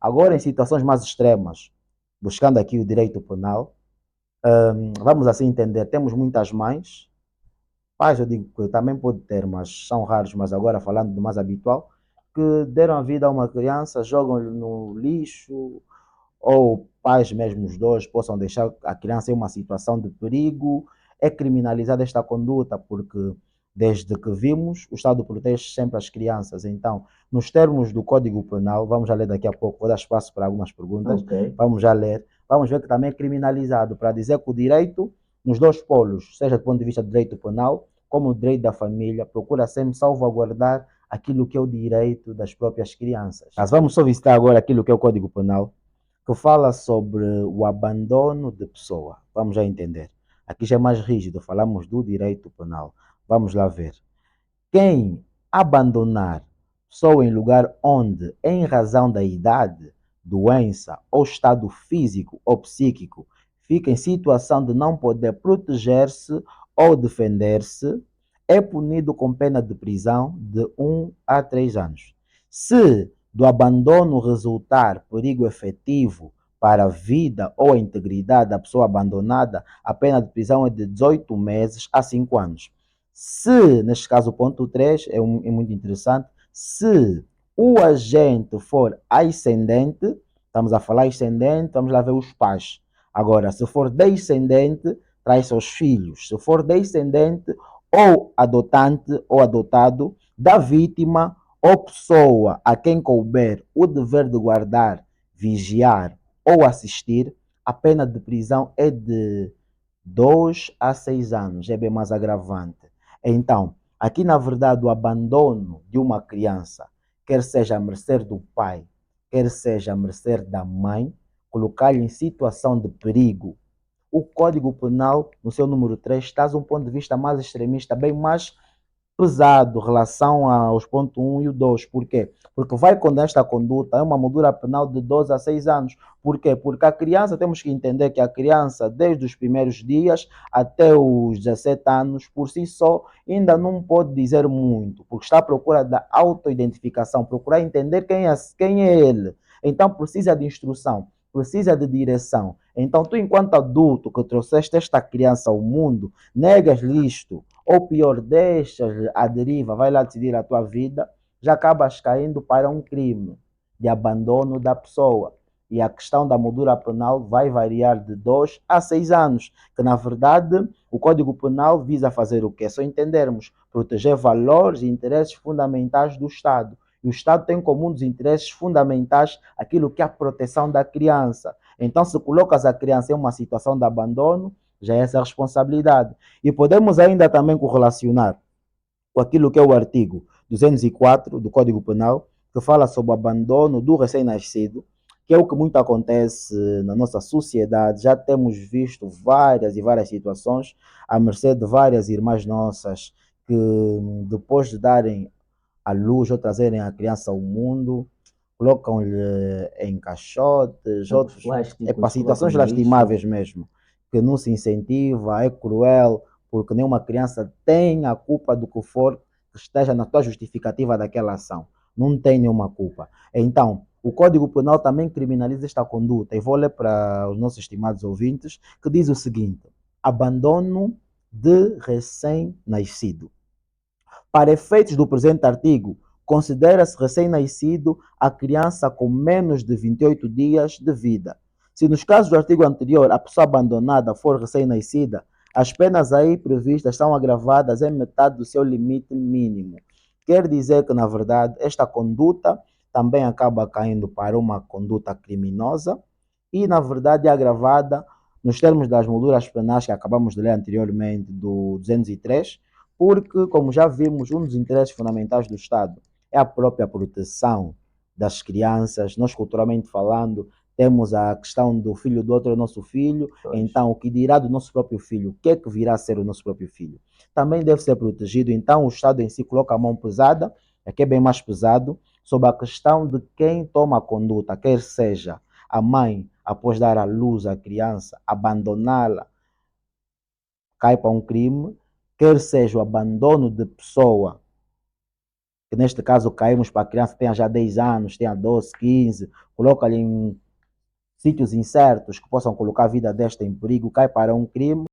Agora, em situações mais extremas, buscando aqui o direito penal, vamos assim entender, temos muitas mães, pais eu digo que também pode ter, mas são raros, mas agora falando do mais habitual, que deram a vida a uma criança, jogam-lhe no lixo, ou pais mesmo os dois possam deixar a criança em uma situação de perigo, é criminalizada esta conduta, porque desde que vimos, o Estado protege sempre as crianças. Então, nos termos do Código Penal, vamos já ler daqui a pouco, vou dar espaço para algumas perguntas, Ok. vamos já ler, vamos ver que também é criminalizado, para dizer que o direito, nos dois polos, seja do ponto de vista do direito penal, como o direito da família, procura sempre salvaguardar aquilo que é o direito das próprias crianças. Mas vamos só visitar agora aquilo que é o Código Penal, que fala sobre o abandono de pessoa. Vamos já entender. Aqui já é mais rígido, falamos do direito penal. Vamos lá ver. Quem abandonar pessoa em lugar onde, em razão da idade, doença ou estado físico ou psíquico, fica em situação de não poder proteger-se ou defender-se, é punido com pena de prisão de 1 a 3 anos. Se do abandono resultar perigo efetivo para a vida ou a integridade da pessoa abandonada, a pena de prisão é de 18 meses a 5 anos. Se, neste caso, o ponto 3 é muito interessante, se o agente for ascendente, estamos a falar ascendente, vamos lá ver os pais. Agora, se for descendente, traz seus filhos. Se for descendente ou adotante ou adotado da vítima ou pessoa a quem couber o dever de guardar, vigiar ou assistir, a pena de prisão é de 2 a 6 anos, é bem mais agravante. Então, aqui na verdade, o abandono de uma criança, quer seja a mercê do pai, quer seja a mercê da mãe, colocar-lhe em situação de perigo. O Código Penal, no seu número 3, traz um ponto de vista mais extremista, bem mais pesado em relação aos pontos 1 e o 2. Por quê? Porque vai condenar esta conduta, é uma moldura penal de 12 a 6 anos. Por quê? Porque a criança, temos que entender que a criança, desde os primeiros dias até os 17 anos, por si só, ainda não pode dizer muito, porque está à procura da autoidentificação, procurar entender quem é ele. Então precisa de instrução, precisa de direção. Então tu, enquanto adulto que trouxeste esta criança ao mundo, negas-lhe isto, ou pior, deixas a deriva, vai lá decidir a tua vida, já acabas caindo para um crime de abandono da pessoa. E a questão da moldura penal vai variar de 2 a 6 anos, que na verdade o Código Penal visa fazer o quê? É só entendermos, proteger valores e interesses fundamentais do Estado. E o Estado tem como um dos interesses fundamentais aquilo que é a proteção da criança. Então, se colocas a criança em uma situação de abandono, já é essa a responsabilidade. E podemos ainda também correlacionar com aquilo que é o artigo 204 do Código Penal, que fala sobre o abandono do recém-nascido, que é o que muito acontece na nossa sociedade. Já temos visto várias e várias situações, à mercê de várias irmãs nossas, que depois de darem à luz ou trazerem a criança ao mundo, colocam-lhe em caixotes, Sacos outros, é para plásticos, colocam situações no lixo. lastimáveis mesmo, que não se incentiva, é cruel, porque nenhuma criança tem a culpa do que for que esteja na tua justificativa daquela ação. Não tem nenhuma culpa. Então, o Código Penal também criminaliza esta conduta. E vou ler para os nossos estimados ouvintes, que diz o seguinte: abandono de recém-nascido. Para efeitos do presente artigo, considera-se recém-nascido a criança com menos de 28 dias de vida. Se nos casos do artigo anterior a pessoa abandonada for recém-nascida, as penas aí previstas são agravadas em metade do seu limite mínimo. Quer dizer que, na verdade, esta conduta também acaba caindo para uma conduta criminosa e, na verdade, é agravada nos termos das molduras penais que acabamos de ler anteriormente, do 203, porque, como já vimos, um dos interesses fundamentais do Estado é a própria proteção das crianças. Nós, culturalmente falando, temos a questão do filho do outro é nosso filho, Pois. então o que dirá do nosso próprio filho? O que é que virá a ser o nosso próprio filho? Também deve ser protegido, então o Estado em si coloca a mão pesada, aqui é bem mais pesado, sobre a questão de quem toma a conduta, quer seja a mãe, após dar à luz à criança, abandoná-la, cai para um crime, quer seja o abandono de pessoa que neste caso caímos para a criança que tenha já 10 anos, tenha 12, 15, coloca-lhe em sítios incertos que possam colocar a vida desta em perigo, cai para um crime.